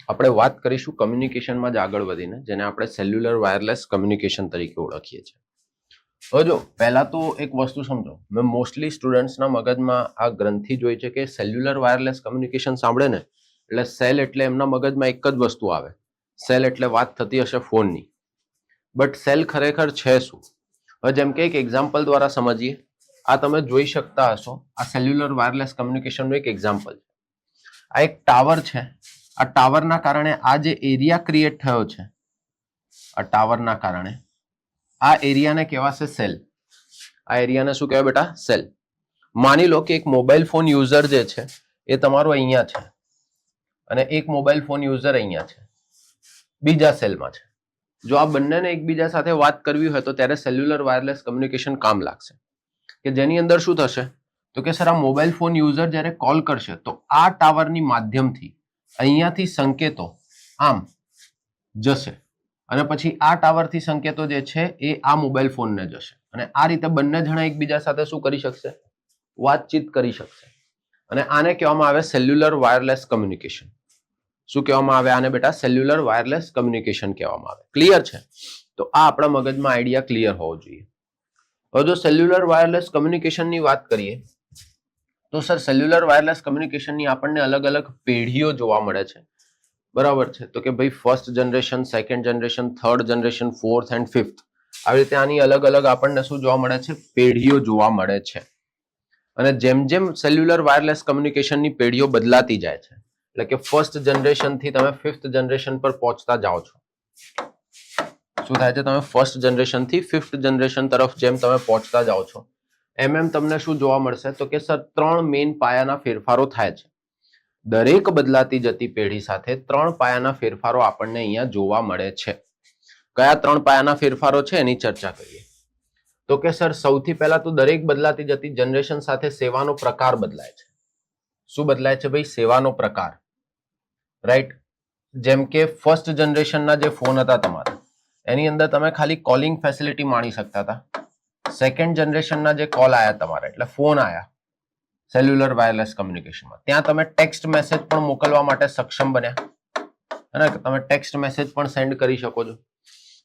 આપણે વાત કરીશું કમ્યુનિકેશનમાં જ આગળ વધીને, જેને આપણે સેલ્યુલર વાયરલેસ કમ્યુનિકેશન તરીકે ઓળખીએ છીએ. હવે જો પહેલા તો એક વસ્તુ સમજો, મેં મોસ્ટલી સ્ટુડન્ટ્સના મગજમાં આ ગ્રંથિ જોઈ છે કે સેલ્યુલર વાયરલેસ કમ્યુનિકેશન સાંભળે ને એટલે સેલ એટલે એમના મગજમાં એક જ વસ્તુ આવે, સેલ એટલે વાત થતી હશે ફોનની. બટ સેલ ખરેખર છે શું? હવે જેમ કે એક એક્ઝામ્પલ દ્વારા સમજીએ. આ તમે જોઈ શકતા હશો, આ સેલ્યુલર વાયરલેસ કમ્યુનિકેશનનું એક એક્ઝામ્પલ છે. આ એક ટાવર છે. આ ટાવરના કારણે આ જે એરિયા ક્રિએટ થયો છે, આ ટાવરના કારણે આ એરિયાને કહેવાશે સેલ. આ એરિયાને શું કહેવાય બેટા? સેલ. માની લો કે એક મોબાઈલ ફોન યુઝર જે છે એ તમારો અહીંયા છે અને એક મોબાઈલ ફોન યુઝર અહીંયા છે, બીજા સેલમાં છે. જો આ બંનેને એકબીજા સાથે વાત કરવી હોય તો ત્યારે સેલ્યુલર વાયરલેસ કમ્યુનિકેશન કામ લાગશે. કે જેની અંદર શું થશે તો કે સર આ મોબાઈલ ફોન યુઝર જ્યારે કોલ કરશે તો આ ટાવરની માધ્યમથી અહીંયાથી સંકેતો આમ જશે અને પછી આ ટાવરથી સંકેતો જે છે એ આ મોબાઈલ ફોનને જશે અને આ રીતે બંને જણા એકબીજા સાથે શું કરી શકશે? વાતચીત કરી શકશે. અને આને કહેવામાં આવે સેલ્યુલર વાયરલેસ કમ્યુનિકેશન. શું કહેવામાં આવે આને બેટા? સેલ્યુલર વાયરલેસ કમ્યુનિકેશન કહેવામાં આવે. ક્લિયર છે? તો આ આપણા મગજમાં આઈડિયા ક્લિયર હોવો જોઈએ. હવે જો સેલ્યુલર વાયરલેસ કમ્યુનિકેશનની વાત કરીએ તો સર સેલ્યુલર વાયરલેસ કમ્યુનિકેશનની આપણને અલગ અલગ પેઢીઓ જોવા મળે છે. બરાબર છે? તો કે ભાઈ first generation, second generation, third generation, fourth and fifth, આવી રીતે આની અલગ અલગ આપણને શું જોવા મળે છે? પેઢીઓ જોવા મળે છે. અને જેમ જેમ સેલ્યુલર વાયરલેસ કમ્યુનિકેશનની પેઢીઓ બદલાતી જાય છે, એટલે કે ફર્સ્ટ જનરેશનથી તમે ફિફ્થ જનરેશન પર પહોંચતા જાઓ છો. શું થાય છે? તમે ફર્સ્ટ જનરેશનથી ફિફ્થ જનરેશન તરફ જેમ તમે પહોંચતા જાઓ છો એમ તમને શું જોવા મળશે? તો કે સર 3 મેઇન પાયાના ફેરફારો થાય છે. દરેક બદલાતી જતી પેઢી સાથે 3 પાયાના ફેરફારો આપણને અહીંયા જોવા મળે છે. કયા 3 પાયાના ફેરફારો છે એની ચર્ચા કરીએ. તો કે સર સૌથી પહેલા તો દરેક બદલાતી જતી જનરેશન સાથે સેવાનો પ્રકાર બદલાય છે. શું બદલાય છે ભાઈ? સેવાનો પ્રકાર. રાઈટ? જેમ કે ફર્સ્ટ જનરેશનના જે ફોન હતા તમારા, એની અંદર તમે ખાલી કોલિંગ ફેસિલિટી માણી શકતા હતા. સેકન્ડ જનરેશનના જે કોલ આયા તમારા, એટલે ફોન આયા સેલ્યુલર વાયરલેસ કમ્યુનિકેશનમાં, ત્યાં તમે ટેક્સ્ટ મેસેજ પણ મોકલવા માટે સક્ષમ બન્યા, અને તમે ટેક્સ્ટ મેસેજ પણ સેન્ડ કરી શકો છો.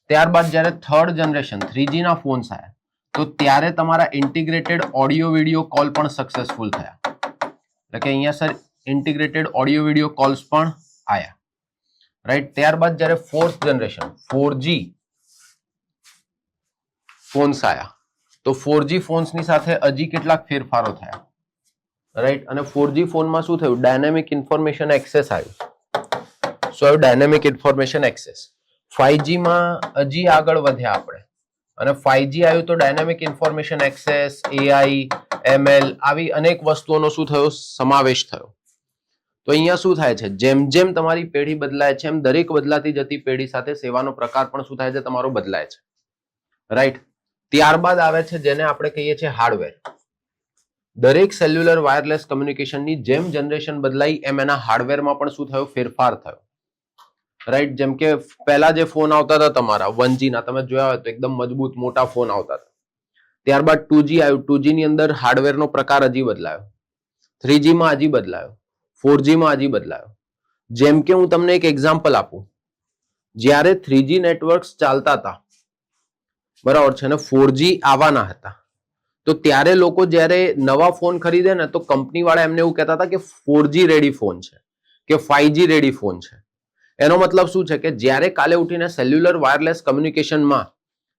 ત્યારબાદ જ્યારે થર્ડ જનરેશન 3G ના ફોન્સ આવ્યા તો ત્યારે તમારા ઇન્ટિગ્રેટેડ ઓડિયો વિડિયો કોલ પણ સક્સેસફુલ થયા. એટલે કે અહીંયા sir integrated audio video calls પણ આયા. રાઈટ? ત્યારબાદ જ્યારે ફોર્થ જનરેશન 4G ફોન્સ આયા તો 4G ફોન્સની સાથે હજી કેટલાક ફેરફારો થયા. રાઈટ? અને 4G ફોનમાં શું થયું? ડાયનેમિક ઇન્ફોર્મેશન એક્સેસ આવ્યું. શું આવ્યું? Dynamic information access. 5G માં હજી આગળ વધ્યા આપણે અને 5G આવ્યું તો dynamic information access, AI, ML આવી અનેક વસ્તુઓનો શું થયો? સમાવેશ થયો. તો અહીંયા શું થાય છે? જેમ જેમ તમારી પેઢી બદલાય છે એમ દરેક બદલાતી જતી પેઢી સાથે સેવાનો પ્રકાર પણ શું થાય છે? તમારો બદલાય છે. રાઈટ? ત્યારબાદ આવે છે જેને આપણે કહીએ છીએ હાર્ડવેર. દરેક સેલ્યુલર વાયરલેસ કમ્યુનિકેશનની જેમ જનરેશન બદલાઈ એમ એના હાર્ડવેરમાં પણ શું થયો? ફેરફાર થયો. રાઈટ? જેમ કે પહેલા જે ફોન આવતા હતા તમારા 1G ના, તમે જોયા હોય તો એકદમ મજબૂત મોટા ફોન આવતા હતા. ત્યારબાદ 2G આવ્યું. 2G ની અંદર હાર્ડવેરનો પ્રકાર હજી બદલાયો. 3G માં હજી બદલાયો. 4G માં હજી બદલાયો. જેમ કે હું તમને એક એક્ઝામ્પલ આપું. જ્યારે 3G નેટવર્ક્સ ચાલતા હતા, બરાબર છે, અને 4G આવવાના હતા, તો ત્યારે લોકો જ્યારે નવા ફોન ખરીદે ને તો કંપની વાળા એમને એવું કહેતા હતા કે 4G રેડી ફોન છે કે 5G રેડી ફોન છે. એનો મતલબ શું છે? કે જ્યારે કાલે ઉઠીને સેલ્યુલર વાયરલેસ કમ્યુનિકેશનમાં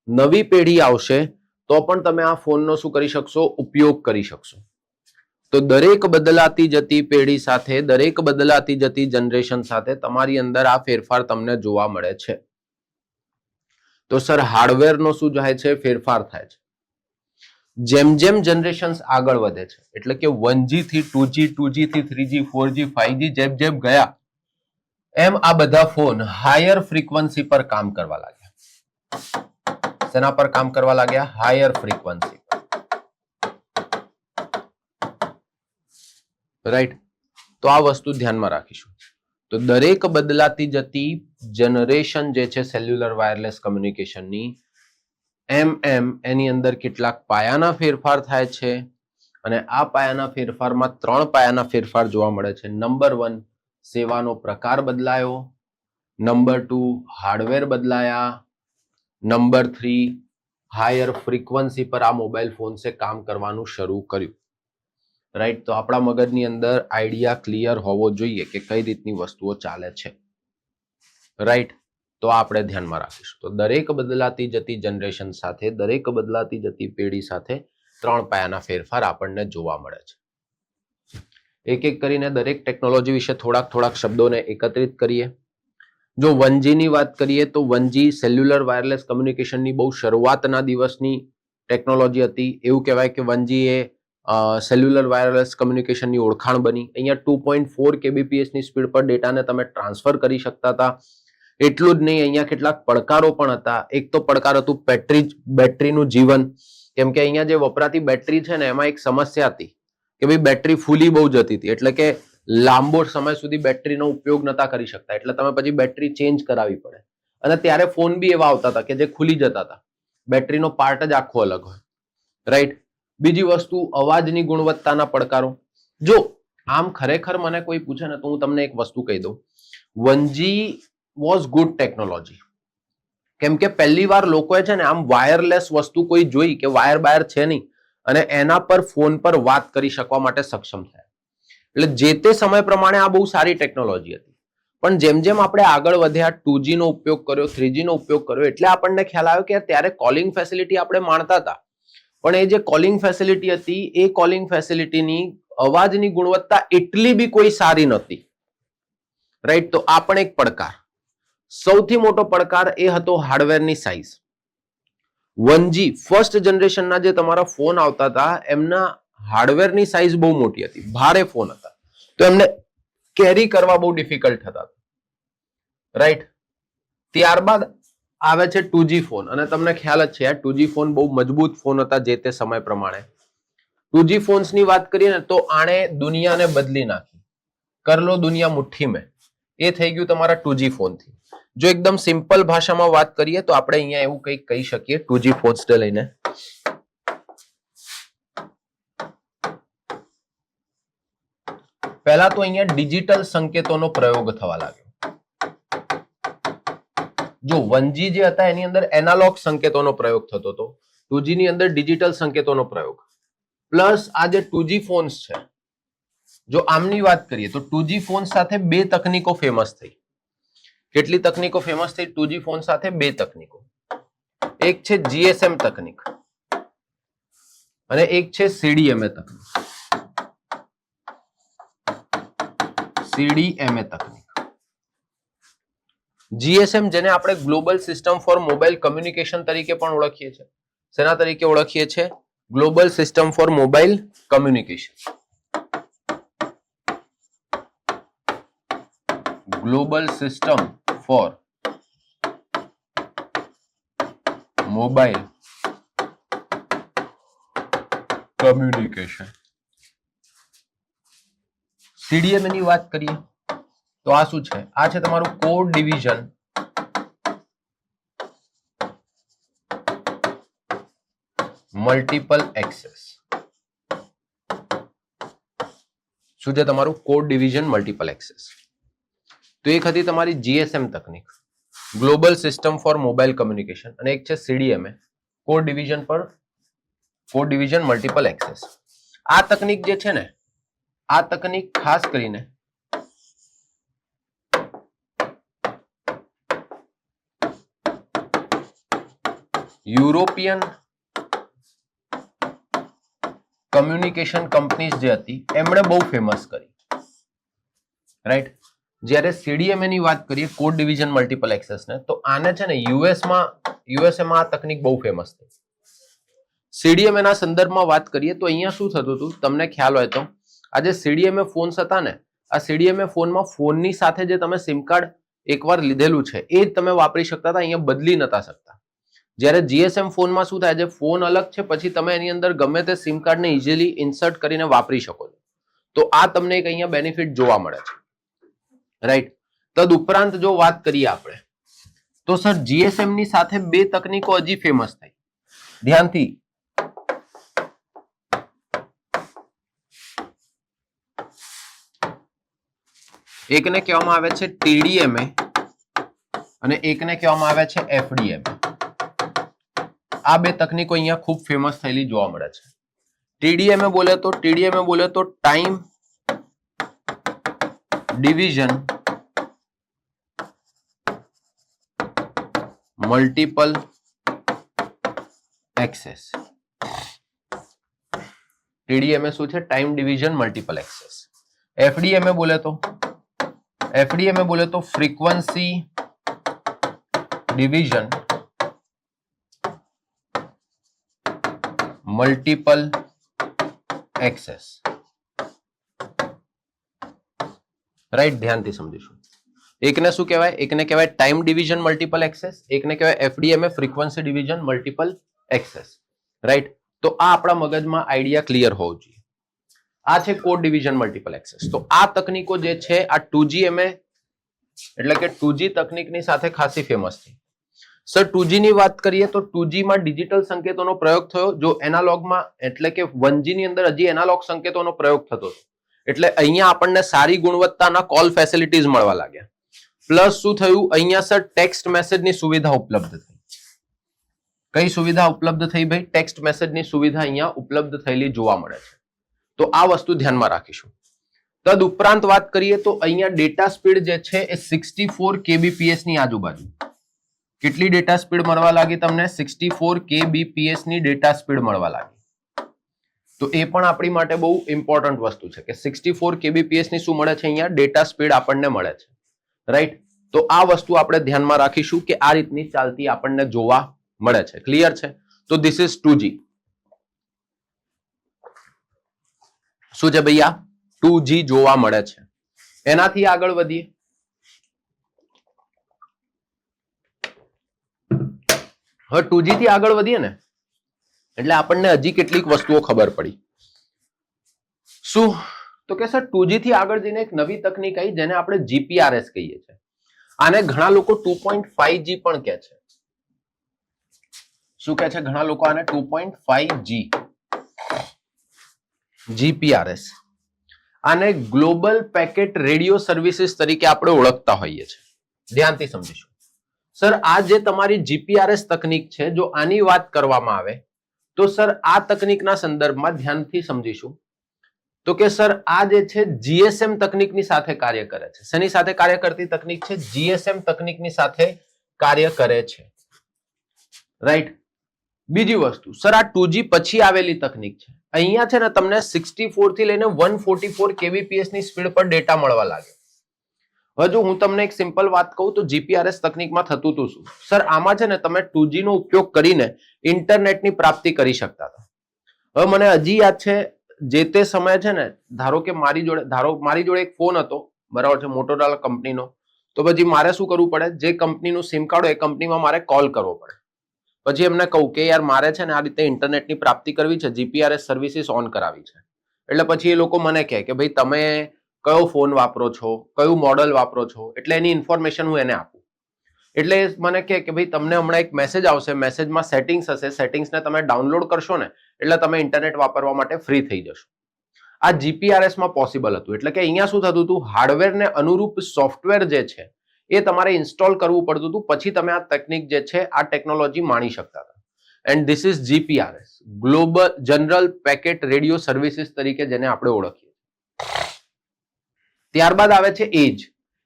નવી પેઢી આવશે તો પણ તમે આ ફોનનો શું કરી શકશો? ઉપયોગ કરી શકશો. તો દરેક બદલાતી જતી પેઢી સાથે, દરેક બદલાતી જતી જનરેશન સાથે તમારી અંદર આ ફેરફાર તમને જોવા મળે છે. તો સર હાર્ડવેરનો શું થાય છે? ફેરફાર થાય છે. જેમ જેમ જનરેશન્સ આગળ વધે છે, એટલે કે 1G થી 2G, 2G થી 3G, 4G, 5G જેમ જેમ ગયા એમ આ બધા ફોન હાયર ફ્રીક્વન્સી પર કામ કરવા લાગ્યા. શેના પર કામ કરવા લાગ્યા? હાયર ફ્રીક્વન્સી પર. રાઈટ? તો આ વસ્તુ ધ્યાનમાં રાખીશું. તો દરેક બદલાતી જતી જનરેશન જે છે સેલ્યુલર વાયરલેસ કમ્યુનિકેશનની, એમ એની અંદર કેટલાક પાયાના ફેરફાર થાય છે અને આ પાયાના ફેરફારમાં 3 પાયાના ફેરફાર જોવા મળે છે. નંબર 1, સેવાનો પ્રકાર બદલાયો. નંબર 2 હાર્ડવેર બદલાયા, નંબર 3 હાયર ફ્રીક્વન્સી પર આ મોબાઈલ ફોન્સે કામ કરવાનું શરૂ કર્યું. રાઈટ, તો આપણા મગજની અંદર આઈડિયા ક્લિયર હોવો જોઈએ કે કઈ રીતની વસ્તુઓ ચાલે છે. રાઈટ, તો આપણે ધ્યાનમાં રાખીશું. તો દરેક બદલાતી જતી જનરેશન સાથે, દરેક બદલાતી જતી પેઢી સાથે 3 પાયાના ફેરફાર આપણને જોવા મળે છે. એક એક કરીને દરેક ટેકનોલોજી વિશે થોડાક શબ્દોને એકત્રિત કરીએ. જો 1G ની વાત કરીએ તો 1G સેલ્યુલર વાયરલેસ કમ્યુનિકેશનની બહુ શરૂઆતના દિવસની ટેકનોલોજી હતી. એવું કહેવાય કે 1G એ સેલ્યુલર વાયરલેસ કમ્યુનિકેશનની ઓળખાણ બની. અહીંયા 2.4 kbps ની સ્પીડ પર ડેટાને તમે ટ્રાન્સફર કરી શકતા હતા. એટલું જ નહીં, અહીંયા કેટલાક પડકારો પણ હતા. એક તો પડકાર હતું બેટરીનું જીવન, કેમ કે અહીંયા જે વપરાતી બેટરી છે ને એમાં એક સમસ્યા હતી કે ભાઈ બેટરી ફૂલી બહુ જતી હતી, એટલે કે લાંબો સમય સુધી બેટરીનો ઉપયોગ નતા કરી શકતા, એટલે તમે પછી બેટરી ચેન્જ કરાવી પડે. અને ત્યારે ફોન બી એવા આવતા હતા કે જે ખુલી જતા હતા, બેટરીનો પાર્ટ જ આખો અલગ હોય. રાઈટ. બીજી વસ્તુ અવાજની ગુણવત્તાના પડકારો. જો આમ ખરેખર મને કોઈ પૂછે ને તો હું તમને એક વસ્તુ કહી દઉં, 1G વોઝ ગુડ ટેકનોલોજી, કેમ કે પહેલી વાર લોકોએ છે ને આમ વાયરલેસ વસ્તુ કોઈ જોઈ કે વાયર છે નહીં અને એના પર ફોન પર વાત કરી શકવા માટે સક્ષમ થયા. એટલે જે તે સમય પ્રમાણે આ બહુ સારી ટેકનોલોજી હતી. પણ જેમ જેમ આપણે આગળ વધ્યા, 2G નો ઉપયોગ કર્યો, 3G નો ઉપયોગ કર્યો, એટલે આપણને ખ્યાલ આવ્યો કે ત્યારે કોલિંગ ફેસિલિટી આપણે માણતા હતા, પણ એ જે કોલિંગ ફેસિલિટી હતી એ કોલિંગ ફેસિલિટીની અવાજની ગુણવત્તા એટલી બી કોઈ સારી નહોતી. રાઈટ, તો આ પણ એક પડકાર. સૌથી મોટો પડકાર એ હતો હાર્ડવેરની સાઇઝ. 1G ફર્સ્ટ જનરેશનના જે તમારા ફોન આવતા હતા એમના હાર્ડવેરની સાઇઝ બહુ મોટી હતી, ભારે ફોન હતા, તો એમને કેરી કરવા બહુ ડિફિકલ્ટ થતા. રાઈટ. ત્યારબાદ આવે છે 2G ફોન, અને તમને ખ્યાલ જ છે 2G ફોન બહુ મજબૂત ફોન હતા જે તે સમય પ્રમાણે. 2G ફોન્સની વાત કરીએ ને તો આણે દુનિયાને બદલી નાખી. કર લો દુનિયા મુઠ્ઠી મેં, એ થઈ ગયું તમારા 2G ફોનથી. જો એકદમ સિમ્પલ ભાષામાં વાત કરીએ તો આપણે અહીંયા એવું કંઈક કહી શકીએ 2G ફોન્સને લઈને. પહેલા તો અહીંયા ડિજિટલ સંકેતોનો પ્રયોગ થવા લાગ્યો. જો 1G જે હતા એની અંદર એનાલોગ સંકેતોનો પ્રયોગ થતો હતો, 2G ની અંદર ડિજિટલ સંકેતોનો પ્રયોગ. પ્લસ આ જે 2G ફોન્સ છે, જો આમની વાત કરીએ તો 2G ફોન સાથે 2 તકનીકો ફેમસ થઈ. કેટલી તકનીકો ફેમસ થઈ 2G ફોન સાથે? 2 તકનીકો. એક છે GSM તકનીક અને એક છે CDMA તકનીક. CDMA તકનીક. GSM જેને આપણે global system for mobile communication તરીકે પણ ઓળખીએ છીએ. શેના તરીકે ઓળખીએ છીએ? Global system for mobile communication. Global system for mobile communication. CDMA ની વાત કરીએ તો આ શું છે? આ છે તમારું કોડ ડિવિઝન મલ્ટિપલ એક્સેસ. શું છે તમારું? Code division multiple access. તો એક હતી તમારી GSM તકનીક, global system for mobile communication, અને એક છે CDMA, code division multiple access. આ તકનીક જે છે ને, આ તકનીક ખાસ કરીને યુરોપિયન કમ્યુનિકેશન કંપનીઝ જે હતી એમણે બહુ ફેમસ કરી. રાઈટ. જ્યારે CDMA ની વાત કરીએ, કોડ ડિવિઝન મલ્ટિપલ એક્સેસ ને, તો આને છે ને યુએસએમાં આ તકનીક બહુ ફેમસ થઈ. CDMA ના સંદર્ભમાં વાત કરીએ તો અહીંયા શું થતું હતું તમને ખ્યાલ હોય તો, આ જે CDMA ફોન્સ હતા ને, આ CDMA ફોનમાં ફોનની સાથે જે તમે સિમ કાર્ડ એકવાર લીધેલું છે એ જ તમે વાપરી શકતા હતા, અહીંયા બદલી નતા શકતા. જ્યારે GSM ફોનમાં શું થાય છે, ફોન અલગ છે, પછી તમે એની અંદર ગમે તે સિમ કાર્ડને ઇઝીલી ઇન્સર્ટ કરીને વાપરી શકો છો. તો આ તમને એક અહીંયા બેનિફિટ જોવા મળે છે. રાઈટ. તદ ઉપરાંત જો વાત કરીએ આપણે તો સર GSM ની સાથે 2 તકનીકો હજી ફેમસ થઈ. ધ્યાનથી એકને કહેવામાં આવે છે TDMA અને એકને કહેવામાં આવે છે FDMA. આ બે તકનીકો અહીંયા ખૂબ ફેમસ થયેલી જોવા મળે છે. TDMA બોલે તો time division multiple access. TDMA શું છે? Time division multiple access. FDMA બોલે તો frequency division multiple access. Right, ધ્યાનથી સમજીશું. એકને શું કહેવાય? એકને કહેવાય ટાઈમ ડિવિઝન મલ્ટીપલ એક્સેસ, એકને કહેવાય FDMA frequency division multiple access. Right, તો આ આપણા મગજમાં આઈડિયા ક્લિયર હોવો જોઈએ. આ છે કોડ ડિવિઝન મલ્ટીપલ એક્સેસ. તો આ તકનીકો જે છે આ 2GMA એટલે કે 2G તકનીકની સાથે ખાસી ફેમસ થઈ. સર 2G ની વાત કરીએ તો 2G માં ડિજિટલ સંકેતોનો પ્રયોગ થયો, જો એનાલોગમાં એટલે કે 1G ની અંદર હજી એનાલોગ સંકેતોનો પ્રયોગ થતો હતો. એટલે અહીંયા આપણને સારી ગુણવત્તાના કોલ ફેસિલિટીઝ મળવા લાગ્યા. પ્લસ શું થયું? અહીંયા સર ટેક્સ્ટ મેસેજની સુવિધા ઉપલબ્ધ થઈ. કઈ સુવિધા ઉપલબ્ધ થઈ ભાઈ? ટેક્સ્ટ મેસેજની સુવિધા અહીંયા ઉપલબ્ધ થયેલી જોવા મળે છે. તો આ વસ્તુ ધ્યાનમાં રાખીશું. તદ ઉપરાંત વાત કરીએ તો અહીંયા ડેટા સ્પીડ જે છે એ 64 kbps ની આજુબાજુ. કેટલી ડેટા સ્પીડ મળવા લાગી તમને? 64 kbps ની ડેટા સ્પીડ મળવા લાગી. તો એ પણ આપણી માટે બહુ ઇમ્પોર્ટન્ટ વસ્તુ છે કે 64 kbps ની શું મળે છે? અહીંયા ડેટા સ્પીડ આપણને મળે છે. રાઈટ, તો આ વસ્તુ આપણે ધ્યાનમાં રાખીશું કે આ રીતની ચાલતી આપણને જોવા મળે છે. ક્લિયર છે? તો ધીસ ઇઝ 2G. શું છે ભૈયા? 2G જોવા મળે છે. એનાથી આગળ વધીએ. હવે 2G થી આગળ વધીએ ને એટલે આપણને હજી કેટલીક વસ્તુઓ ખબર પડી. શું? તો કે સર 2G થી આગળ જઈને એક નવી તકનીક આવી જેને આપણે GPRS કહીએ છીએ. આને ઘણા લોકો 2.5G પણ કહે છે. શું કહે છે ઘણા લોકો આને? 2.5G GPRS. આને ગ્લોબલ પેકેટ રેડિયો સર્વિસીસ તરીકે આપણે ઓળખતા હોઈએ છીએ. ધ્યાનથી સમજીશું. સર આ જે તમારી GPRS તકનીક છે, જો આની વાત કરવામાં આવે તો સર આ તકનીકના સંદર્ભમાં ધ્યાનથી સમજીશું તો કે સર આ જે છે GSM તકનીકની સાથે કાર્ય કરે છે. શેની સાથે કાર્ય કરતી તકનીક છે? GSM તકનીકની સાથે કાર્ય કરે છે. રાઈટ. બીજી વસ્તુ સર આ 2G પછી આવેલી તકનીક છે. અહીંયા છે ને તમને 64 થી લઈને 144 kbps ની સ્પીડ પર ડેટા મળવા લાગે. હવે જો હું તમને એક સિમ્પલ વાત કહું તો GPRS તકનીકમાં થતું હતું શું? સર આમાં છે ને તમે 2G નો ઉપયોગ કરીને ઇન્ટરનેટની પ્રાપ્તિ કરી શકતા હતા. હવે મને હજી યાદ છે જે તે સમયે છે ને ધારો કે મારી જોડે એક ફોન હતો, બરાબર છે, મોટોરોલા કંપનીનો. તો પછી મારે શું કરવું પડે? જે કંપનીનું સિમ કાર્ડ હોય એ કંપનીમાં મારે કોલ કરવો પડે. પછી એમને કહું કે યાર મારે છે ને આ રીતે ઇન્ટરનેટની પ્રાપ્તિ કરવી છે, GPRS સર્વિસીસ ઓન કરાવી છે. એટલે પછી એ લોકો મને કહે કે ભાઈ તમે કયો ફોન વાપરો છો, કયું મોડલ વાપરો છો, એટલે એની ઇન્ફોર્મેશન હું એને આપું. એટલે મને કહે કે ભાઈ તમને હમણાં એક મેસેજ આવશે, મેસેજમાં સેટિંગ્સ હશે, સેટિંગ્સને તમે ડાઉનલોડ કરશો ને એટલે તમે ઇન્ટરનેટ વાપરવા માટે ફ્રી થઈ જશો. આ GPRS માં પોસિબલ હતું. એટલે કે અહીંયા શું થતું હતું? હાર્ડવેરને અનુરૂપ સોફ્ટવેર જે છે એ તમારે ઇન્સ્ટોલ કરવું પડતું હતું, પછી તમે આ ટેકનિક જે છે આ ટેકનોલોજી માણી શકતા હતા. And this is GPRS, global general packet radio services તરીકે જેને આપણે ઓળખીએ. ત્યારબાદ આવે છે એજ.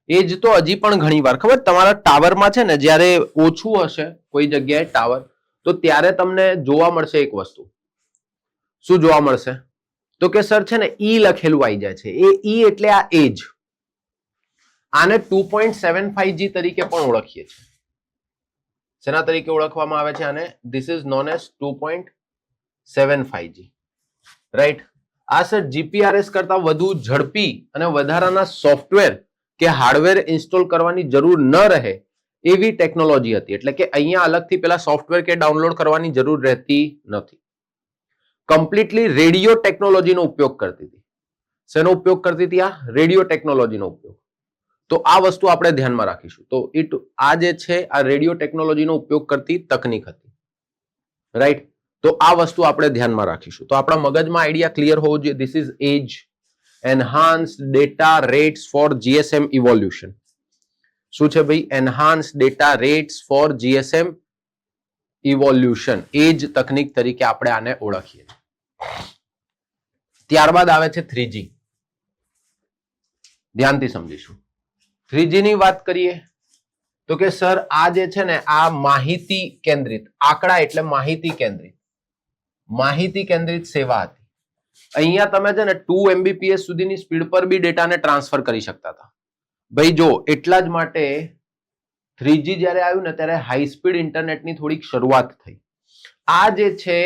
એજ તો હજી પણ ઘણી વાર ખબર તમારા ટાવરમાં છે ને જ્યારે ઓછું હશે કોઈ જગ્યાએ ટાવર, તો ત્યારે તમને જોવા મળશે એક વસ્તુ. શું જોવા મળશે? તો કે સર છે ને ઈ લખેલું આવી જાય છે. એ ઈ એટલે આ એજ. આને 2.75G તરીકે પણ ઓળખીએ છીએ. શેના તરીકે ઓળખવામાં આવે છે આને? This is known as 2.75G. Right. આ સર GPRS કરતા વધુ ઝડપી અને વધારાના સોફ્ટવેર કે હાર્ડવેર ઇન્સ્ટોલ કરવાની જરૂર ન રહે એવી ટેકનોલોજી હતી. એટલે કે અહીંયા અલગથી પેલા સોફ્ટવેર કે ડાઉનલોડ કરવાની જરૂર રહેતી નથી. કમ્પ્લીટલી રેડિયો ટેકનોલોજીનો ઉપયોગ કરતી હતી. શેનો ઉપયોગ કરતી હતી? આ રેડિયો ટેકનોલોજીનો ઉપયોગ. તો આ વસ્તુ આપણે ધ્યાનમાં રાખીશું. તો આ જે છે આ રેડિયો ટેકનોલોજીનો ઉપયોગ કરતી તકનીક હતી. રાઈટ. તો આ વસ્તુ આપણે ધ્યાનમાં રાખીશું. તો આપણા મગજમાં આઈડિયા ક્લિયર હોવો જોઈએ. This is EDGE, enhanced data rates for GSM evolution. શું છે ભાઈ? Enhanced data rates for GSM evolution, એ જ તકનીક તરીકે આપણે આને ઓળખીએ. ત્યારબાદ આવે છે 3G. ધ્યાનથી સમજીશું. 3G ની વાત કરીએ તો કે સર આ જે છે ને આ માહિતી કેન્દ્રિત, આંકડા એટલે માહિતી કેન્દ્રિત સેવા હતી. અહીંયા તમે છે ને 2 MBPS સુધીની સ્પીડ પર બી ડેટાને ટ્રાન્સફર કરી શકતા હતા. ભાઈ જો એટલા જ માટે 3G જ્યારે આવ્યું ને ત્યારે હાઈ સ્પીડ ઇન્ટરનેટની થોડીક શરૂઆત થઈ. આ જે છે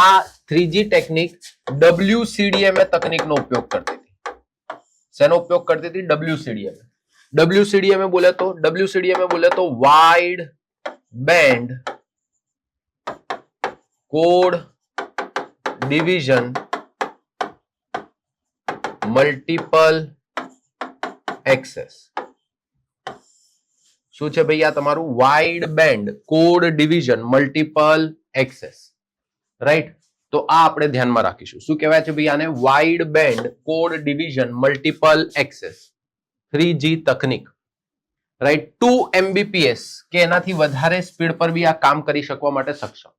આ 3G ટેકનિક WCDMA તકનિકનો ઉપયોગ કરતી હતી. શેનો ઉપયોગ કરતી હતી? WCDMA. WCDMA બોલે તો wide band code division multiple access. શું છે ભાઈ? આ તમારું wide band code division multiple access, right? તો આ આપણે ધ્યાનમાં રાખીશું. શું કહેવાય છે ભાઈ આને? Wide band code division multiple access, 3G તકનીક, રાઈટ? 2 MBPS કે એનાથી વધારે સ્પીડ પર બી આ કામ કરી શકવા માટે સક્ષમ.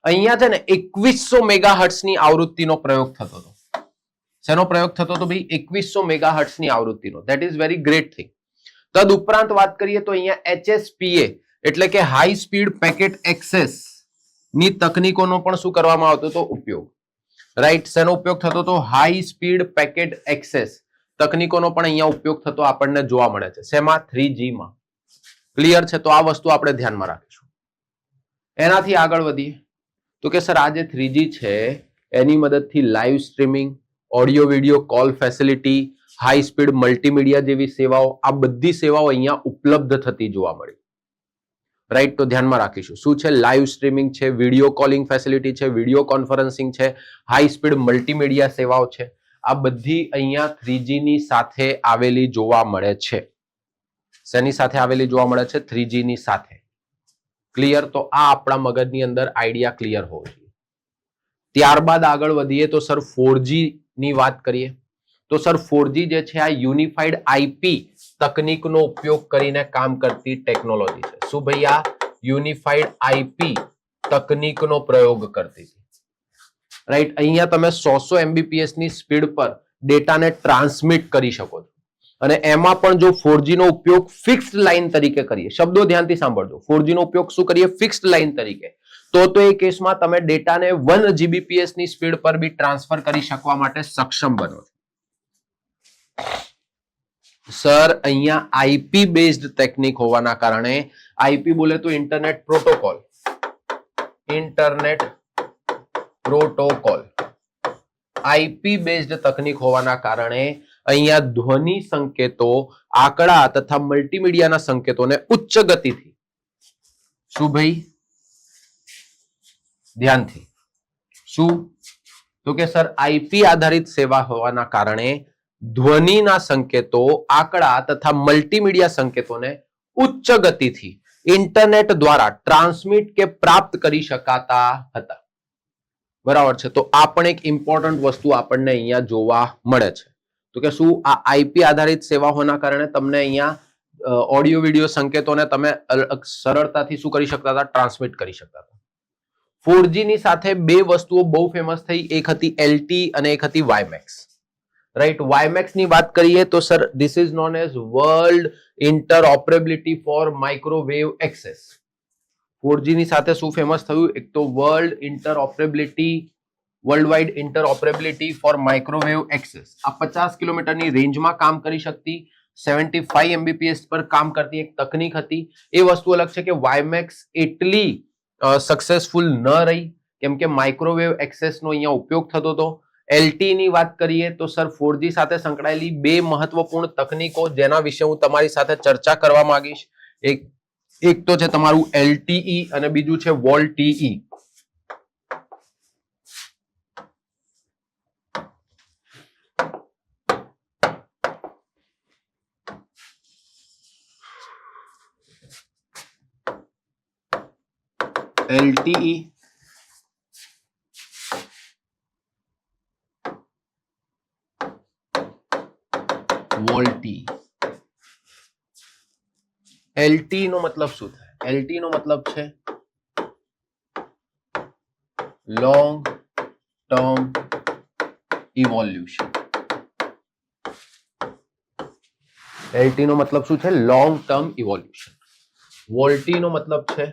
અહીંયા છે ને 2100 મેગાહર્ટ્ઝ ની આવૃત્તિનો પ્રયોગ થતો હતો. શેનો પ્રયોગ થતો હતો ભાઈ? 2100 મેગાહર્ટ્ઝ ની આવૃત્તિનો. That is very great thing. તદ ઉપરાંત વાત કરીએ તો અહીંયા HSPA એટલે કે હાઈ સ્પીડ પેકેટ એક્સેસ ની તકનીકોનો પણ શું કરવામાં આવતો હતો? ઉપયોગ, રાઈટ? શેનો ઉપયોગ થતો હતો? હાઈ સ્પીડ પેકેટ એક્સેસ તકનીકોનો પણ અહીંયા ઉપયોગ થતો આપણને જોવા મળે છે. શેમાં? 3G માં. ક્લિયર છે? તો આ વસ્તુ આપણે ધ્યાનમાં રાખીશું. એનાથી આગળ વધીએ તો કે સર આ જે 3G છે એની મદદથી live streaming, audio video call facility, high speed multimedia જેવી સેવાઓ, આ બધી સેવાઓ અહીંયા ઉપલબ્ધ થતી જોવા મળી, રાઈટ? તો ધ્યાનમાં રાખીશું. શું છે? લાઈવ સ્ટ્રીમિંગ છે, વિડિયો કોલિંગ ફેસિલિટી છે, વિડિયો કોન્ફરન્સિંગ છે, હાઈ સ્પીડ મલ્ટીમીડિયા સેવાઓ છે. આ બધી અહીંયા 3G ની સાથે આવેલી જોવા મળે છે. શેની સાથે આવેલી જોવા મળે છે? 3G ની સાથે. ક્લિયર? તો આ આપણા મગજની અંદર આઈડિયા ક્લિયર હોવો જોઈએ. ત્યારબાદ આગળ વધીએ તો સર 4G ની વાત કરીએ તો સર 4G જે છે આ યુનિફાઈડ આઈપી તકનીકનો ઉપયોગ કરીને કામ કરતી ટેકનોલોજી છે. શું ભાઈ? આ યુનિફાઈડ આઈપી તકનીકનો પ્રયોગ કરતી હતી, રાઈટ? અહીંયા તમે 100 MBPS ની સ્પીડ પર ડેટાને ટ્રાન્સમિટ કરી શકો છો. અને એમાં પણ જો 4G નો ઉપયોગ ફિક્સ્ડ લાઇન તરીકે કરીએ, શબ્દો ધ્યાનથી સાંભળજો, 4G નો ઉપયોગ શું કરીએ? ફિક્સ્ડ લાઇન તરીકે, તો એ કેસમાં તમે ડેટાને 1 GBPS ની સ્પીડ પર બી ટ્રાન્સફર કરી શકવા માટે સક્ષમ બનો છો. સર અહીંયા આઈપી બેઝડ ટેકનિક હોવાના કારણે, આઈપી બોલે તો ઇન્ટરનેટ પ્રોટોકોલ, આઈપી બેઝડ તકનિક હોવાના કારણે અહીંયા ધ્વનિ સંકેતો, આંકડા તથા મલ્ટીમીડિયાના સંકેતોને ઉચ્ચ ગતિથી, શું ભાઈ? ધ્યાનથી, શું? તો કે સર આઈપી આધારિત સેવા હોવાના કારણે ધ્વનિના સંકેતો, આંકડા તથા મલ્ટીમીડિયા સંકેતોને ઉચ્ચ ગતિથી ઇન્ટરનેટ દ્વારા ટ્રાન્સમિટ કે પ્રાપ્ત કરી શકાતા હતા. બરાબર છે? તો આ પણ એક ઇમ્પોર્ટન્ટ વસ્તુ આપણને અહીંયા જોવા મળે છે. તો કે શું? આ આઈપી આધારિત સેવા હોવાના કારણે તમને અહીંયા ઓડિયો વિડિયો સંકેતોને તમે સરળતાથી શું કરી શકતા હતા? ટ્રાન્સમિટ કરી શકતા હતા. 4G ની સાથે બે વસ્તુઓ બહુ ફેમસ થઈ, એક હતી LTE અને એક હતી WiMAX, રાઈટ? WiMAX ની વાત કરીએ તો sir this is known as world interoperability for microwave access. 4G ની સાથે શું ફેમસ થયું? એક તો world wide interoperability for microwave access. આ 50 કિલોમીટરની રેન્જમાં કામ કરી શકતી, 75 MBPS પર કામ કરતી એક તકનીક હતી. એ વસ્તુ અલગ છે કે WiMAX એટલી સક્સેસફુલ ન રહી, કેમ કે માઇક્રોવેવ એક્સેસનો અહીંયા ઉપયોગ થતો હતો. LTE ની વાત કરીએ તો સર 4G સાથે સંકળાયેલી બે મહત્વપૂર્ણ તકનીકો જેના વિશે હું તમારી સાથે ચર્ચા કરવા માંગીશ. એક તો છે તમારું LTE અને બીજું છે VoLTE. LTE VoLTE. એલટી નો મતલબ શું થાય? એલટી નો મતલબ છે લોંગ ટર્મ ઇવોલ્યુશન. એલટી નો મતલબ શું છે? Long term evolution. વોલ્ટી નો મતલબ છે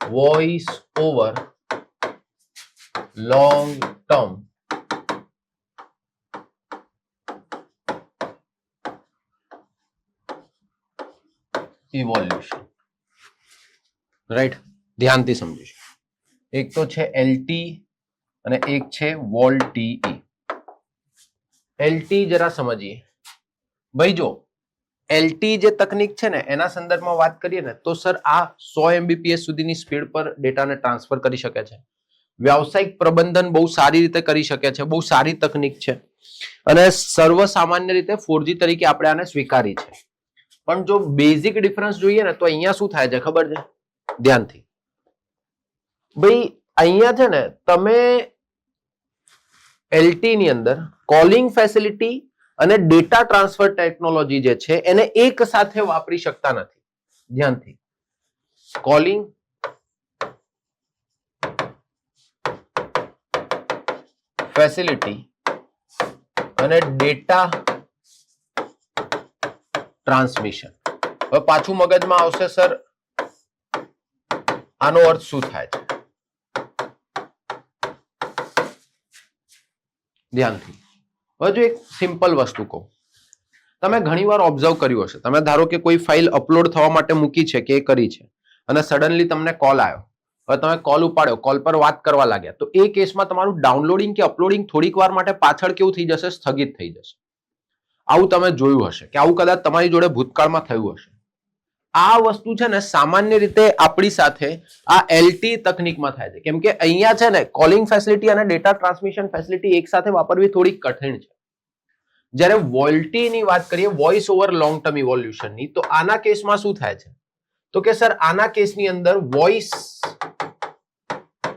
voice over long term evolution. Right, ધ્યાનથી સમજીશું. એક તો છે એલટી અને એક છે વોલ્ટીઈ. એલટી જરા સમજીએ. ભાઈ જો એલટી જે તકનીક છે ને એના સંદર્ભમાં વાત કરીએ ને તો સર આ 100 MBPS સુધીની સ્પીડ પર ડેટાને ટ્રાન્સફર કરી શકે છે. વ્યાવસાયિક પ્રબંધન બહુ સારી રીતે કરી શકે છે. બહુ સારી તકનીક છે અને સર્વસામાન્ય રીતે 4G તરીકે આપણે આને સ્વીકારી છે. પણ જો બેઝિક ડિફરન્સ જોઈએ ને તો અહીંયા શું થાય છે ખબર છે? ધ્યાનથી ભાઈ અહીંયા છે ને તમે એલટી ની અંદર કોલિંગ ફેસિલિટી અને ડેટા ટ્રાન્સફર ટેકનોલોજી જે છે એને એક સાથે વાપરી શકતા નથી. ધ્યાનથી, કોલિંગ ફેસિલિટી અને ડેટા ટ્રાન્સમિશન. હવે પાછું મગજમાં આવશે સર આનો અર્થ શું થાય છે? ધ્યાનથી હવે જો એક સિમ્પલ વસ્તુ કહું. તમે ઘણીવાર ઓબ્ઝર્વ કર્યું હશે. તમે ધારો કે કોઈ ફાઇલ અપલોડ થવા માટે મૂકી છે કે એ કરી છે અને સડનલી તમને કોલ આવ્યો. હવે તમે કોલ ઉપાડ્યો, કોલ પર વાત કરવા લાગ્યા તો એ કેસમાં તમારું ડાઉનલોડિંગ કે અપલોડિંગ થોડીક વાર માટે પાછળ કેવું થઈ જશે? સ્થગિત થઈ જશે. આવું તમે જોયું હશે કે આવું કદાચ તમારી જોડે ભૂતકાળમાં થયું હશે. આ વસ્તુ છે ને સામાન્ય રીતે આપણી સાથે આ એલટી તકનીકમાં થાય છે. કેમ કે અહીંયા છે ને કોલિંગ ફેસિલિટી અને ડેટા ટ્રાન્સમિશન ફેસિલિટી એક સાથે વાપરવી થોડી કઠિન છે. જ્યારે વોલ્ટીની વાત કરીએ, વોઇસ ઓવર લોંગ ટર્મ ઇવોલ્યુશનની, તો આના કેસમાં શું થાય છે? તો કે સર આના કેસની અંદર વોઇસ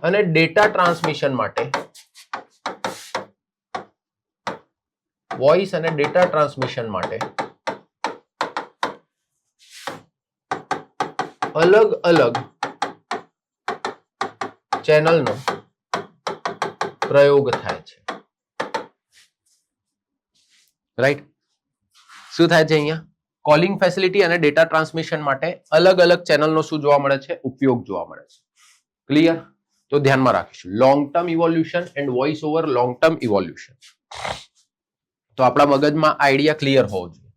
અને ડેટા ટ્રાન્સમિશન માટે અલગ અલગ ચેનલનો પ્રયોગ થાય છે. રાઈટ, શું થાય છે અહીંયા? કોલિંગ ફેસિલિટી અને ડેટા ટ્રાન્સમિશન માટે અલગ અલગ ચેનલનો શું જોવા મળે છે? ઉપયોગ જોવા મળે છે. ક્લિયર? તો ધ્યાનમાં રાખીશું long term evolution and voice over long term evolution. તો આપણા મગજમાં આઈડિયા ક્લિયર હોવો જોઈએ.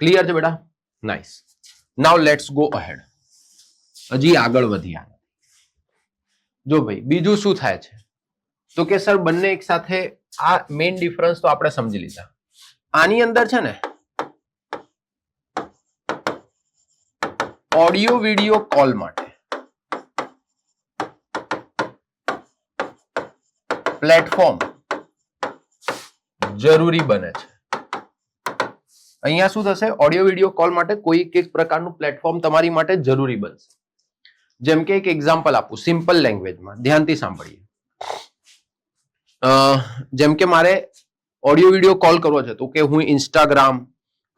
ક્લિયર છે બેટા? Nice. Now let's go ahead. હજી આગળ વધીએ. જો ભાઈ બીજું શું થાય છે? તો કે સર બંને એક સાથે આ મેઇન ડિફરન્સ તો આપણે સમજી લીધા. આની અંદર છે ને ઓડિયો વિડિયો કોલ માટે પ્લેટફોર્મ જરૂરી બને છે. અહીંયા શું થશે? ઓડિયો વિડિયો કોલ માટે કોઈ એક પ્રકારનું પ્લેટફોર્મ તમારી માટે જરૂરી બનશે. જેમ કે એક એક્ઝામ્પલ આપું સિમ્પલ લેંગ્વેજમાં, ધ્યાનથી સાંભળીએ. જેમ કે મારે ઓડિયો વિડિયો કોલ કરવો છે તો કે હું ઇન્સ્ટાગ્રામ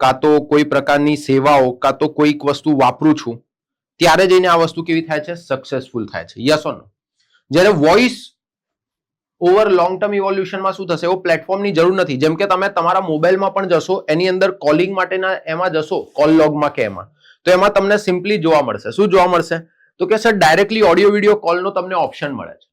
કાં તો કોઈ પ્રકારની સેવાઓ કાં તો કોઈક વસ્તુ વાપરું છું ત્યારે જઈને આ વસ્તુ કેવી થાય છે? સક્સેસફુલ થાય છે. યસ ઓર નો? જ્યારે વોઇસ ઓવર લોંગ ટર્મ ઇવોલ્યુશનમાં શું થશે? એવો પ્લેટફોર્મની જરૂર નથી. જેમ કે તમે તમારા મોબાઈલમાં પણ જશો, એની અંદર કોલિંગ માટેના એમાં જશો, કોલ લોગમાં કે એમાં, તો એમાં તમને સિમ્પલી જોવા મળશે. શું જોવા મળશે? તો કે સર ડાયરેક્ટલી ઓડિયો વિડિયો કોલનો તમને ઓપ્શન મળે છે.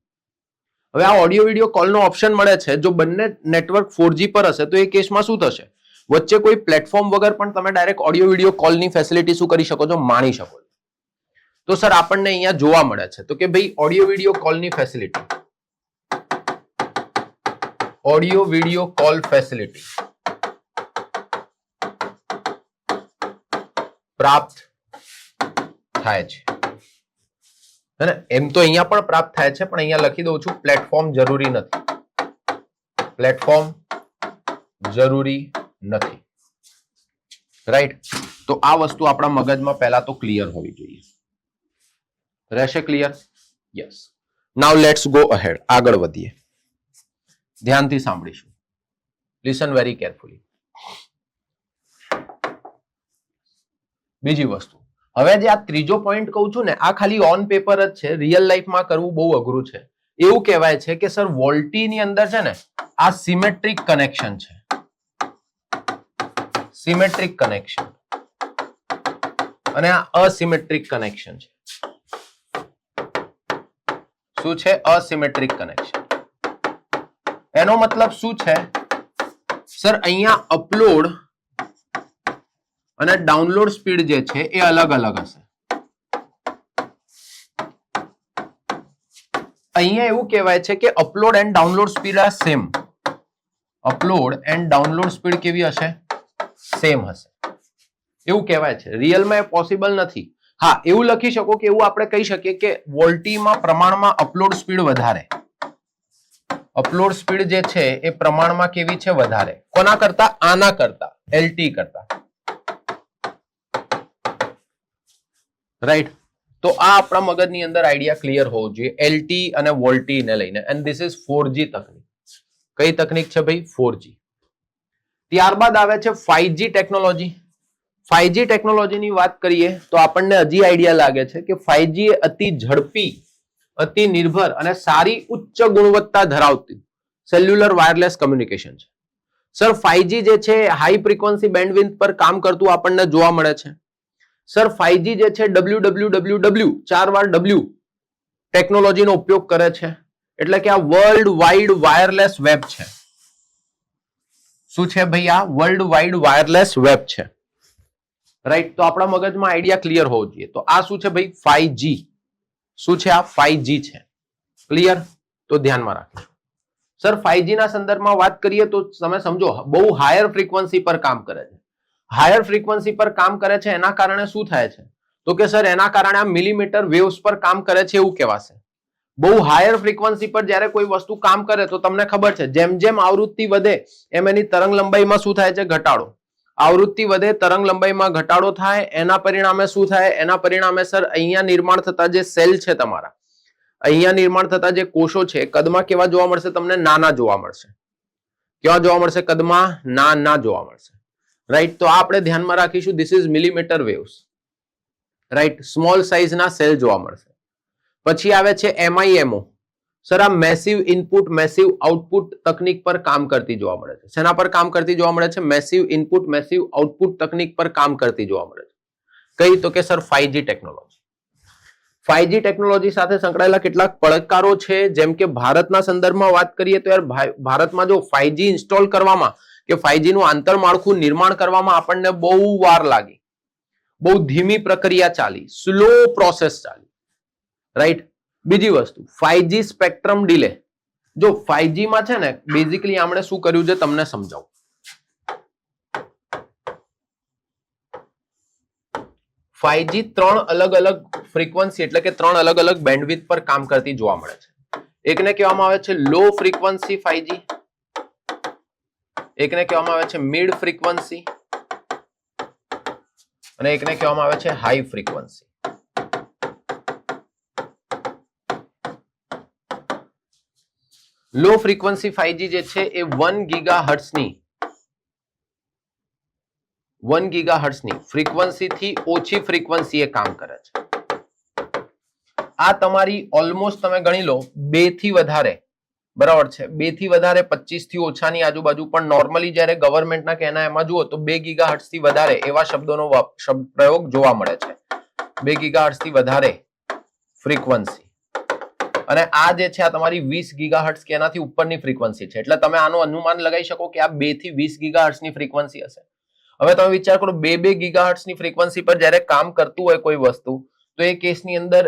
હવે આ ઓડિયો વિડિયો કોલનો ઓપ્શન મળે છે, જો બંને નેટવર્ક 4G પર હશે તો એ કેસમાં શું થશે? વચ્ચે કોઈ પ્લેટફોર્મ વગર પણ તમે ડાયરેક્ટ ઓડિયો વિડિયો કોલની ફેસિલિટી શું કરી શકો છો? માણી શકો છો. તો સર આપણને અહીંયા જોવા મળે છે તો કે ભાઈ ઓડિયો વિડિયો કોલની facility, audio video call facility પ્રાપ્ત થાય છે. એમ તો અહીંયા પણ પ્રાપ્ત થાય છે, પણ અહીંયા લખી દઉં છું પ્લેટફોર્મ જરૂરી નથી. પ્લેટફોર્મ જરૂરી નથી. રાઈટ? તો આ વસ્તુ આપણા મગજમાં પહેલા તો ક્લિયર હોવી જોઈએ. રહેશે clear? Yes. Now let's go ahead. આગળ વધીએ. ધ્યાનથી સાંભળીશું. Listen very carefully. બીજી વસ્તુ, હવે જે આ ત્રીજો પોઈન્ટ કહું છું ને, આ ખાલી ઓન પેપર જ છે, રિયલ લાઈફમાં કરવું બહુ અઘરું છે. એવું કહેવાય છે કે સર વોલ્ટી ની અંદર છે ને આ સિમેટ્રિક કનેક્શન છે, સિમેટ્રિક કનેક્શન, અને આ અસિમેટ્રિક કનેક્શન છે. શું છે? અસિમેટ્રિક કનેક્શન. એનો મતલબ શું છે સર? અહીંયા અપલોડ અને ડાઉનલોડ સ્પીડ જે છે એ અલગ અલગ હશે. અહીંયા એવું કહેવાય છે કે upload and download speed are same. Upload and download speed કેવી હશે? સેમ હશે, એવું કહેવાય છે. રિયલમાં એ પોસિબલ નથી. હા, એવું લખી શકો કે એવું આપણે કહી શકીએ કે વોલ્ટીમાં પ્રમાણમાં અપલોડ સ્પીડ વધારે, અપલોડ સ્પીડ જે છે એ પ્રમાણમાં કેવી છે? વધારે. કોના કરતા? આના કરતા, એલટી કરતા. રાઈટ. તો આ આપણા મગજની અંદર આઈડિયા ક્લિયર હોવો જોઈએ એલટી અને વોલ્ટી ને લઈને. એન્ડ ધીસ ઇઝ 4G તકનીક. કઈ તકનીક છે ભાઈ? 4G. ત્યારબાદ આવે છે 5G ટેકનોલોજી. 5G ટેકનોલોજીની વાત કરીએ તો આપણને હજી આઈડિયા લાગે છે કે 5G એ અતિ ઝડપી, અતિ નિર્ભર અને સારી ઉચ્ચ ગુણવત્તા ધરાવતી સેલ્યુલર વાયરલેસ કમ્યુનિકેશન છે. સર 5G જે છે હાઈ ફ્રીક્વન્સી બેન્ડવિડ્થ પર કામ કરતું આપણને જોવા મળે છે. સર 5G જે છે WWW 4 વાર W ટેકનોલોજીનો ઉપયોગ કરે છે, એટલે કે આ વર્લ્ડ વાઇડ વાયરલેસ વેબ છે. શું છે ભાઈ? આ વર્લ્ડ વાઇડ વાયરલેસ વેબ છે. રાઈટ. તો આપણા મગજમાં આઈડિયા ક્લિયર હોવો જોઈએ. તો આ શું છે ભાઈ? 5G. શું છે? આ 5G છે. ક્લિયર? તો ધ્યાનમાં રાખજો. સર 5G ના સંદર્ભમાં વાત કરીએ તો તમે સમજો બહુ હાયર ફ્રીક્વન્સી પર કામ કરે છે. હાયર ફ્રીક્વન્સી પર કામ કરે છે એના કારણે શું થાય છે? તો કે સર એના કારણે આ મિલીમીટર વેવ્સ પર કામ કરે છે એવું કહેવાશે. બહુ હાયર ફ્રીક્વન્સી પર જ્યારે કોઈ વસ્તુ કામ કરે તો તમને ખબર છે જેમ જેમ આવૃત્તિ વધે એમ એની તરંગ લંબાઈમાં શું થાય છે? ઘટાડો. આવૃત્તિ વધે, તરંગ લંબાઈમાં ઘટાડો થાય, એના પરિણામે શું થાય? એના પરિણામે સર અહીંયા નિર્માણ થતા જે સેલ છે તમારા, અહીંયા નિર્માણ થતા જે કોષો છે કદમાં કેવા જોવા મળશે? તમને નાના જોવા મળશે. કેવા જોવા મળશે? કદમાં નાના જોવા મળશે. રાઈટ. તો આ આપણે ધ્યાનમાં રાખીશું. This is millimetre waves. Right. Small સાઇઝના સેલ જોવા મળશે. પછી આવે છે MIMO. સર આ મેસિવ ઇનપુટ મેસિવ આઉટપુટ તકનીક પર કામ કરતી જોવા મળે છે. શેના પર કામ કરતી જોવા મળે છે? મેસિવ ઇનપુટ મેસિવ આઉટપુટ તકનીક પર કામ કરતી જોવા મળે છે. કઈ? તો કે sir 5G technology. 5G technology સાથે સંકળાયેલા કેટલાક પડકારો છે. જેમ કે ભારતના સંદર્ભમાં વાત કરીએ તો યાર ભારતમાં જો 5G ઇન્સ્ટોલ કરવામાં કે 5G નું આંતરમાળખું નિર્માણ કરવામાં આપણને બહુ વાર લાગી, બહુ ધીમી પ્રક્રિયા ચાલી, સ્લો પ્રોસેસ ચાલી. રાઈટ. બીજી વસ્તુ 5G સ્પેક્ટ્રમ ડિલે. જો 5G માં છે ને બેઝિકલી આપણે શું કર્યું છે તમને સમજાવું. 5G 3 અલગ અલગ ફ્રીક્વન્સી એટલે કે 3 અલગ અલગ બેન્ડવિડ્થ પર કામ કરતી જોવા મળે છે. એકને કહેવામાં આવે છે લો ફ્રીક્વન્સી 5G, એકને કહેવામાં આવે છે મિડ ફ્રીક્વન્સી અને એકને કહેવામાં આવે છે high frequency. Low frequency 5G જે છે એ 1 ગીગાહર્ટ્ઝની ફ્રીક્વન્સી થી ઓછી ફ્રીક્વન્સી એ કામ કરે છે. આ તમારી ઓલમોસ્ટ તમે ગણી લો 2 થી વધારે, બરાબર છે, 2 થી વધારે 25 થી ઓછાની આજુબાજુ, પણ નોર્મલી જ્યારે ગવર્મેન્ટના કહેના એમાં જુઓ તો 2 ગીગાહર્ટ્ઝ થી વધારે એવા શબ્દોનો પ્રયોગ જોવા મળે છે. 2 ગીગાહર્ટ્ઝ થી વધારે ફ્રીક્વન્સી, અને આ જે છે આ તમારી 20 ગીગાહર્ટ્ઝ કે એનાથી ઉપરની ફ્રીક્વન્સી છે. એટલે તમે આનું અનુમાન લગાવી શકો કે આ 2 થી 20 ગીગાહર્ટ્ઝની ફ્રીક્વન્સી હશે. હવે તમે વિચાર કરો 2 ગીગાહર્ટ્ઝની ફ્રીક્વન્સી પર જ્યારે કામ કરતું હોય કોઈ વસ્તુ, તો એ કેસની અંદર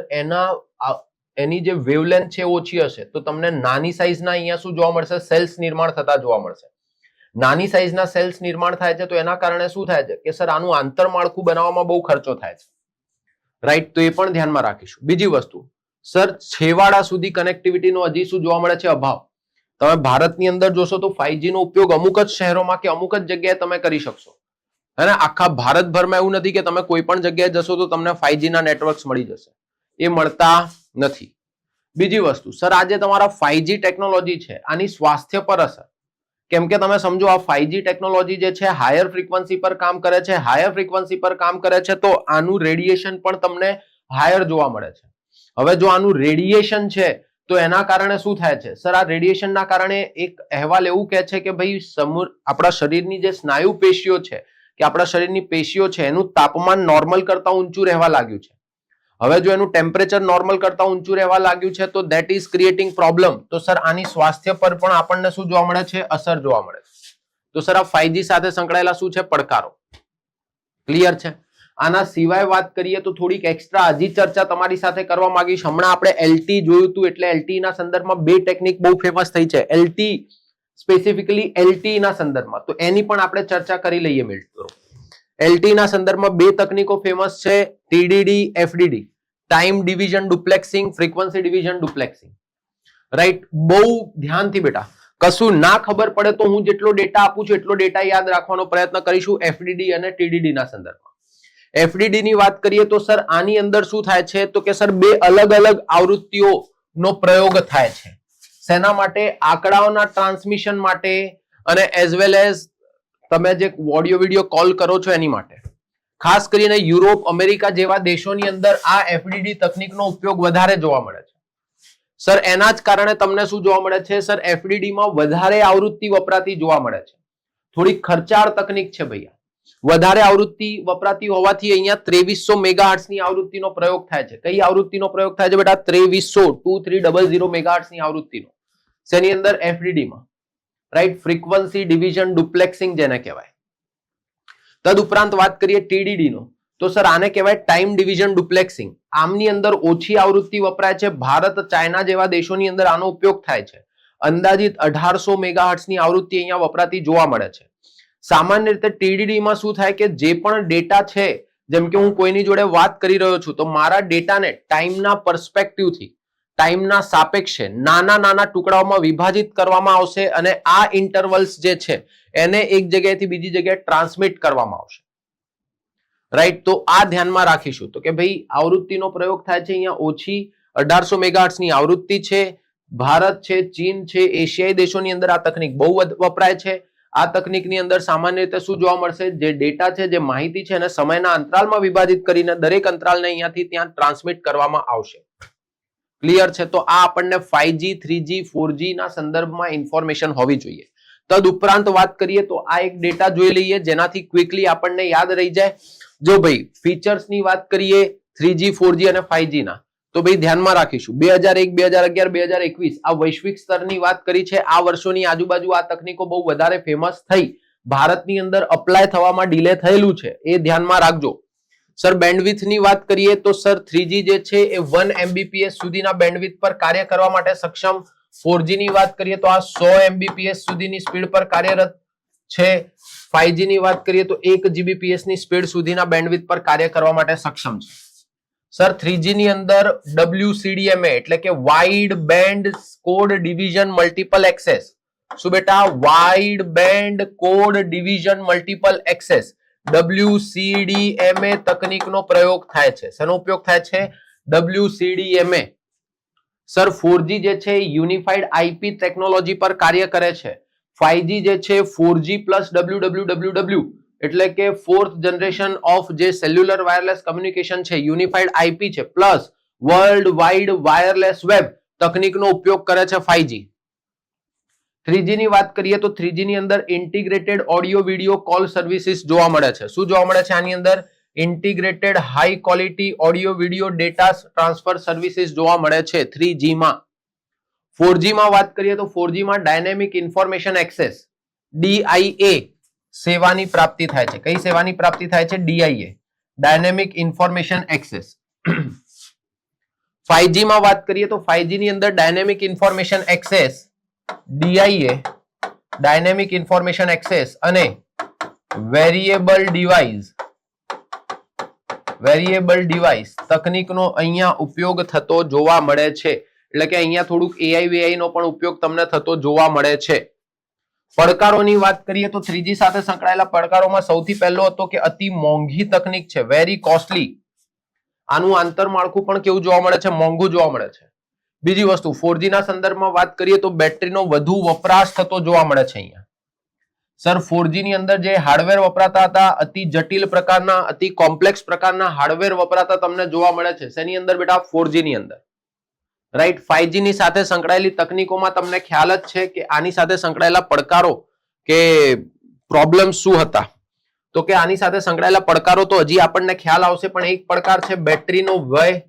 એની જે વેવલેન્થ છે ઓછી હશે, તો તમને નાની સાઈઝના અહીંયા શું જોવા મળશે? સેલ્સ નિર્માણ થતા જોવા મળશે. નાની સાઈઝના સેલ્સ નિર્માણ થાય છે તો એના કારણે શું થાય છે કે સર આનું આંતરમાળખું બનાવવામાં બહુ ખર્ચો થાય છે. રાઈટ. તો એ પણ ધ્યાનમાં રાખીશું. બીજી વસ્તુ સર છેવાડા સુધી કનેક્ટિવિટીનો હજી શું જોવા મળે છે? અભાવ. તમે ભારતની અંદર જોશો તો 5G નો ઉપયોગ અમુક જ શહેરોમાં કે અમુક જ જગ્યાએ તમે કરી શકશો. અને આખા ભારતભરમાં એવું નથી કે તમે કોઈ પણ જગ્યાએ જશો તો તમને 5G ના નેટવર્ક્સ મળી જશે. એ મળતા નથી. બીજી વસ્તુ સર આજે તમારા 5G ટેકનોલોજી છે આની સ્વાસ્થ્ય પર અસર. કેમ કે તમે સમજો આ 5G ટેકનોલોજી જે છે હાયર ફ્રીક્વન્સી પર કામ કરે છે, હાયર ફ્રીક્વન્સી પર કામ કરે છે તો આનું રેડિયેશન પણ તમને હાયર જોવા મળે છે. હવે જો આનું રેડિયેશન છે તો એના કારણે શું થાય છે સર? આ રેડિયેશનના કારણે એક અહેવાલ એવું કહે છે કે ભાઈ આપણા શરીરની જે સ્નાયુ પેશીઓ છે કે આપણા શરીરની પેશીઓ છે એનું તાપમાન નોર્મલ કરતા ઊંચું રહેવા લાગ્યું છે. હવે જો એનું ટેમ્પરેચર નોર્મલ કરતા ઊંચું રહેવા લાગ્યું છે તો દેટ ઇઝ ક્રિએટિંગ પ્રોબ્લેમ. તો સર આની સ્વાસ્થ્ય પર પણ આપણને શું જોવા મળે છે? અસર જોવા મળે છે. તો સર આ 5G સાથે સંકળાયેલા શું છે? પડકારો. ક્લિયર છે? આના સિવાય વાત કરીએ તો થોડીક એક્સ્ટ્રા હજી ચર્ચા તમારી સાથે કરવા માંગીશ. હમણાં આપણે LT જોયું હતું એટલે LT ના સંદર્ભમાં બે ટેકનિક બહુ ફેમસ થઈ છે. LT સ્પેસિફિકલી LT ના સંદર્ભમાં તો એની પણ આપણે ચર્ચા કરી લઈએ મિત્રો. LT ના સંદર્ભમાં બે તકનીકો ફેમસ છે, TDD, FDD, time division duplexing, frequency division duplexing. Right? બહુ ધ્યાનથી બેટા, કશું ના ખબર પડે તો હું જેટલો ડેટા આપું છું એટલો ડેટા યાદ રાખવાનો પ્રયત્ન કરીશું FDD અને TDD ના સંદર્ભમાં. FDD ની વાત કરીએ તો સર આની અંદર શું થાય છે તો કે સર બે અલગ અલગ આવૃત્તિઓનો પ્રયોગ થાય છે. શેના માટે? આંકડાઓના ટ્રાન્સમિશન માટે અને એઝ વેલ એઝ તમે જે ઓડિયો વિડિયો કોલ કરો છો એની માટે. ખાસ કરીને યુરોપ, અમેરિકા જેવા દેશોની અંદર આ FDD તકનીકનો ઉપયોગ વધારે જોવા મળે છે. સર એના જ કારણે તમને શું જોવા મળે છે સર? FDD માં વધારે આવૃત્તિ વપરાતી જોવા મળે છે. થોડી ખર્ચાળ તકનીક છે ભૈયા. વધારે આવૃત્તિ વપરાતી હોવાથી અહીંયા 2300 મેગાહર્ટ્ઝ ની આવૃત્તિનો પ્રયોગ થાય છે. કઈ આવૃત્તિનો પ્રયોગ થાય છે બેટા? 2300 મેગાહર્ટ્ઝ ની આવૃત્તિનો. શેની અંદર? FDD માં. રાઈટ? ફ્રીક્વન્સી ડિવિઝન ડુપ્લેક્સિંગ જેને કહેવાય. તદુપરાંત વાત કરીએ TDD નો તો સર આને કહેવાય ટાઈમ ડિવિઝન ડુપ્લેક્સિંગ. આમની અંદર ઓછી આવૃત્તિ વપરાય છે. ભારત, ચાઇના જેવા દેશોની અંદર આનો ઉપયોગ થાય છે. અંદાજિત 1800 મેગાહર્ટ્ઝ ની આવૃત્તિ અહીંયા વપરાતી જોવા મળે છે. સામાન્ય રીતે TDD માં શું થાય કે જે પણ ડેટા છે, જેમ કે હું કોઈની જોડે વાત કરી રહ્યો છું તો મારા ડેટાને ટાઈમના પર્સપેક્ટિવથી, ટાઈમના સાપેક્ષે નાના નાના ટુકડાઓમાં વિભાજિત કરવામાં આવશે અને આ ઇન્ટરવલ્સ જે છે એને એક જગ્યાએથી બીજી જગ્યાએ ટ્રાન્સમિટ કરવામાં આવશે. રાઈટ? તો આ ધ્યાનમાં રાખીશું તો કે ભાઈ આવૃત્તિનો પ્રયોગ થાય છે અહીંયા ઓછી 1800 મેગાહર્ટ્ઝ ની આવૃત્તિ છે. ભારત છે, ચીન છે, એશિયાઈ દેશોની અંદર આ તકનીક બહુ વપરાય છે. આ તકનીકની અંદર સામાન્ય રીતે શું જોવા મળશે? જે ડેટા છે, જે માહિતી છે એને સમયના અંતરાલમાં વિભાજિત કરીને દરેક અંતરાલને અહીંયાથી ત્યાં ટ્રાન્સમિટ કરવામાં આવશે. ક્લિયર છે? તો આ આપણને 5G, 3G, 4G ના સંદર્ભમાં ઇન્ફોર્મેશન હોવી જોઈએ. તદુપરાંત વાત કરીએ તો આ એક ડેટા જોઈ લઈએ જેનાથી ક્વિકલી આપણને યાદ રહી જાય. જો ભાઈ ફીચર્સની વાત કરીએ 3G, 4G અને 5G ના તો ભાઈ ધ્યાનમાં રાખીશું 2001, 2011, 2021 આ વૈશ્વિક સ્તરની વાત કરી છે. આ વર્ષોની આજુબાજુ આ તકનીકો બહુ વધારે ફેમસ થઈ. ભારતની અંદર અપ્લાય થવામાં ડિલે થયેલું છે, એ ધ્યાનમાં રાખજો. સર બેન્ડવિડ્થની વાત કરીએ તો સર 3G જે છે એ 1 Mbps સુધીના બેન્ડવિડ્થ પર કાર્ય કરવા માટે સક્ષમ. 4G ની વાત કરીએ તો આ 100 Mbps સુધીની સ્પીડ પર કાર્યરત છે. 5G ની વાત કરીએ તો 1 Gbps ની સ્પીડ સુધીના બેન્ડવિડ્થ પર કાર્ય કરવા માટે સક્ષમ છે. સર 3G ની અંદર WCDMA એટલે કે wide band code division multiple access. શું બેટા? Wide band code division multiple access WCDMA તકનીકનો પ્રયોગ થાય છે. શેનો ઉપયોગ થાય છે? WCDMA. સર 4G જે છે યુનિફાઈડ IP ટેકનોલોજી પર કાર્ય કરે છે. 5G જે છે 4G પ્લસ WWW એટલે કે ફોર્થ જનરેશન ઓફ જે સેલ્યુલર વાયરલેસ કમ્યુનિકેશન છે, યુનિફાઈડ IP છે, plus world wide wireless web તકનીકનો ઉપયોગ કરે છે 5G. 3G ની વાત કરીએ તો 3G ની અંદર integrated audio video call services જોવા મળે છે. શું જોવા મળે છે આની અંદર? Integrated high quality audio video data transfer services જોવા મળે છે 3G માં. 4G માં વાત કરીએ તો 4G માં ડાયનેમિક ઇન્ફોર્મેશન એક્સેસ DIA સેવાની પ્રાપ્તિ થાય છે. કઈ સેવાની પ્રાપ્તિ થાય છે? DIA, dynamic information access. 5G માં વાત કરીએ તો 5G ની અંદર dynamic information access DIA, dynamic information access અને વેરિયેબલ ડિવાઇસ તકનીકનો અહીંયા ઉપયોગ થતો જોવા મળે છે. એટલે કે અહીંયા થોડુંક AI નો પણ ઉપયોગ તમને થતો જોવા મળે છે. પડકારોની વાત કરીએ તો 3G સાથે સંકળાયેલા પડકારોમાં સૌથી પહેલો હતો કે અતિ મોંઘી તકનીક છે, વેરી કોસ્ટલી. આનું આંતરમાળખું પણ કેવું જોવા મળે છે? મોંઘું જોવા મળે છે. બીજી વસ્તુ 4G ના સંદર્ભમાં વાત કરીએ તો બેટરીનો વધુ વપરાશ થતો જોવા મળે છે અહીંયા. સર 4G ની અંદર જે હાર્ડવેર વપરાતા હતા અતિ જટિલ પ્રકારના અતિ કોમ્પ્લેક્સ પ્રકારના હાર્ડવેર વપરાતા તમને જોવા મળે છે. શેની અંદર બેટા? 4G ની અંદર. રાઈટ. 5G ની સાથે સંકળાયેલી તકનીકોમાં તમને ખ્યાલ જ છે કે આની સાથે સંકળાયેલા પડકારો કે પ્રોબ્લેમ શું હતા. તો કે આની સાથે સંકળાયેલા પડકારો તો હજી આપણને ખ્યાલ આવશે, પણ એક પડકાર છે બેટરીનો વ્યય.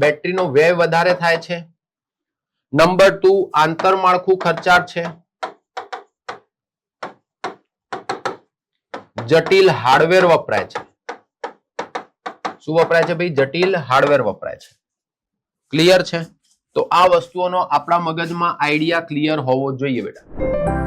બેટરીનો વ્યય વધારે થાય છે. નંબર 2 આંતરમાળખું ખર્ચાળ છે. જટિલ હાર્ડવેર વપરાય છે. શું વપરાય છે ભાઈ? જટિલ હાર્ડવેર વપરાય છે. ક્લિયર છે? તો આ વસ્તુઓનો આપણા મગજમાં આઈડિયા ક્લિયર હોવો જોઈએ બેટા.